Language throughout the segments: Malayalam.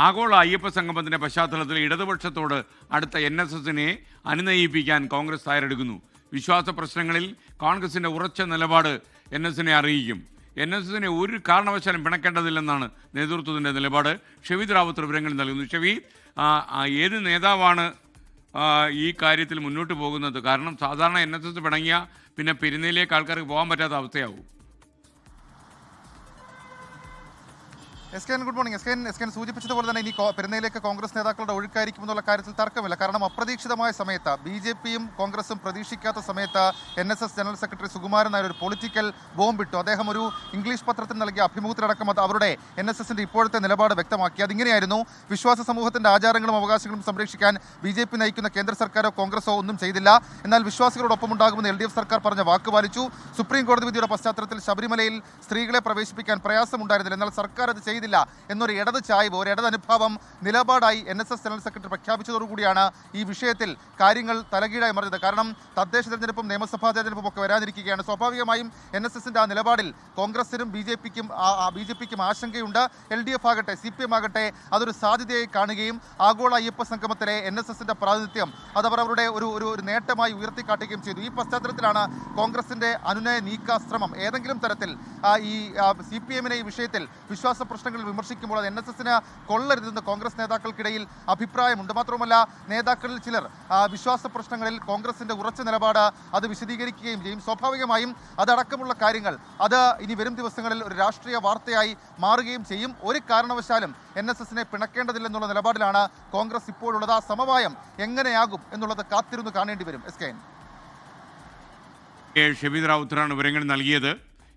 ആഗോള അയ്യപ്പ സംഗമത്തിന്റെ പശ്ചാത്തലത്തിൽ ഇടതുപക്ഷത്തോട് അടുത്ത NSSനെ അനുനയിപ്പിക്കാൻ കോൺഗ്രസ് തയ്യാറെടുക്കുന്നു. വിശ്വാസ പ്രശ്നങ്ങളിൽ കോൺഗ്രസിന്റെ ഉറച്ച നിലപാട് NSനെ അറിയിക്കും. NSനെ ഒരു കാരണവശാലും പിണക്കേണ്ടതില്ലെന്നാണ് നേതൃത്വത്തിന്റെ നിലപാട്. ഷെവീദ് റാവുത്തർ വിവരങ്ങൾ നൽകുന്നു. ഷെവീദ്, ഏത് നേതാവാണ് ഈ കാര്യത്തിൽ മുന്നോട്ട് പോകുന്നത്? കാരണം സാധാരണ NSS പിണങ്ങിയ പിന്നെ പെരുന്നയിലേക്ക് ആൾക്കാർക്ക് പോകാൻ പറ്റാത്ത അവസ്ഥയാവും. Good morning. എസ് കെ സൂചിപ്പിച്ചതുപോലെ തന്നെ ഇനി പെരുന്നയിലേക്ക് കോൺഗ്രസ് നേതാക്കളുടെ ഒഴുക്കായിരിക്കുമെന്നുള്ള കാര്യത്തിൽ തർക്കമില്ല. കാരണം അപ്രതീക്ഷിതമായ സമയത്ത് BJPയും കോൺഗ്രസും പ്രതീക്ഷിക്കാത്ത സമയത്ത് NSS general secretary Sukumaran Nair ഒരു പൊളിറ്റിക്കൽ ബോംബിട്ടു. അദ്ദേഹം ഒരു ഇംഗ്ലീഷ് പത്രത്തിൽ നൽകിയ അഭിമുഖത്തിലടക്കം അവരുടെ NSSന്റെ ഇപ്പോഴത്തെ നിലപാട് വ്യക്തമാക്കി. അതിങ്ങനെയായിരുന്നു: വിശ്വാസ സമൂഹത്തിന്റെ ആചാരങ്ങളും അവകാശങ്ങളും സംരക്ഷിക്കാൻ BJP നയിക്കുന്ന കേന്ദ്ര സർക്കാരോ കോൺഗ്രസോ ഒന്നും ചെയ്തില്ല. എന്നാൽ വിശ്വാസികളോടൊപ്പം ഉണ്ടാകുമെന്ന് LDF സർക്കാർ പറഞ്ഞ വാക്ക് പാലിച്ചു. സുപ്രീം കോടതി വിധിയുടെ പശ്ചാത്തലത്തിൽ ശബരിമലയിൽ സ്ത്രീകളെ പ്രവേശിപ്പിക്കാൻ പ്രയാസമുണ്ടായിരുന്നില്ല. എന്നാൽ സർക്കാർ അത് ചെയ്തില്ല എന്നൊരു ഇടത് ചായ്വ്, ഒരു ഇടത് അനുഭാവം നിലപാടായി NSS ജനറൽ സെക്രട്ടറി പ്രഖ്യാപിച്ചതോടുകൂടിയാണ് ഈ വിഷയത്തിൽ കാര്യങ്ങൾ തലകീഴായി മറിഞ്ഞത്. കാരണം തദ്ദേശ തെരഞ്ഞെടുപ്പും നിയമസഭാ തെരഞ്ഞെടുപ്പും ഒക്കെ വരാനിരിക്കുകയാണ്. സ്വാഭാവികമായും NSSന്റെ ആ നിലപാടിൽ കോൺഗ്രസിനും BJPക്കും ആശങ്കയുണ്ട്. LDF ആകട്ടെ CPM ആകട്ടെ അതൊരു സാധ്യതയായി കാണുകയും ആഗോള അയ്യപ്പ സംഗമത്തിലെ NSSന്റെ പ്രാതിനിധ്യം അതവർ അവരുടെ ഒരു നേട്ടമായി ഉയർത്തിക്കാട്ടുകയും ചെയ്തു. ഈ പശ്ചാത്തലത്തിലാണ് കോൺഗ്രസിന്റെ അനുനയ നീക്കാശ്രമം. ഏതെങ്കിലും തരത്തിൽ ഈ CPMനെ ഈ വിഷയത്തിൽ വിശ്വാസ പ്രശ്നങ്ങളിൽ വിമർശിക്കുമ്പോൾ അത് NSSന് കൊള്ളരുതെന്ന് കോൺഗ്രസ് നേതാക്കൾക്കിടയിൽ അഭിപ്രായമുണ്ട്. മാത്രമല്ല, നേതാക്കളിൽ ചിലർ വിശ്വാസ പ്രശ്നങ്ങളിൽ കോൺഗ്രസിന്റെ ഉറച്ച നിലപാട് അത് വിശദീകരിക്കുകയും ചെയ്യും. സ്വാഭാവികമായും അതടക്കമുള്ള കാര്യങ്ങൾ അത് ഇനി വരും ദിവസങ്ങളിൽ ഒരു രാഷ്ട്രീയ വാർത്തയായി മാറുകയും ചെയ്യും. ഒരു കാരണവശാലും NSSനെ പിണക്കേണ്ടതില്ലെന്നുള്ള നിലപാടിലാണ് കോൺഗ്രസ് ഇപ്പോഴുള്ളത്. ആ സമവായം എങ്ങനെയാകും എന്നുള്ളത് കാത്തിരുന്ന് കാണേണ്ടി വരും. ഷെവീദ് റാവുത്തറാണ് വിവരങ്ങൾ നൽകിയത്.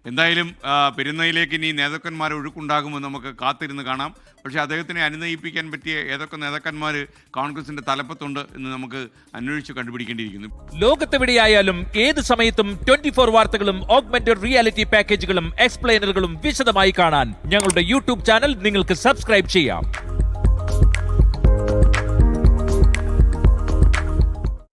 എന്തായാലും പെരുന്നയിലേക്ക് ഇനി നേതാക്കന്മാരെ ഒഴുക്കുണ്ടാകുമെന്ന് നമുക്ക് കാത്തിരുന്ന് കാണാം. പക്ഷേ അദ്ദേഹത്തിനെ അനുനയിപ്പിക്കാൻ പറ്റിയ ഏതൊക്കെ നേതാക്കന്മാർ കോൺഗ്രസിന്റെ തലപ്പത്തുണ്ട് എന്ന് നമുക്ക് അന്വേഷിച്ച് കണ്ടുപിടിക്കേണ്ടിയിരിക്കുന്നു. ലോകത്തെവിടെയായാലും ഏത് സമയത്തും 24 വാർത്തകളും ഓഗ്മെന്റഡ് റിയാലിറ്റി പാക്കേജുകളും എക്സ്പ്ലെയിനറുകളും വിശദമായി കാണാൻ ഞങ്ങളുടെ YouTube ചാനൽ നിങ്ങൾക്ക് സബ്സ്ക്രൈബ് ചെയ്യാം.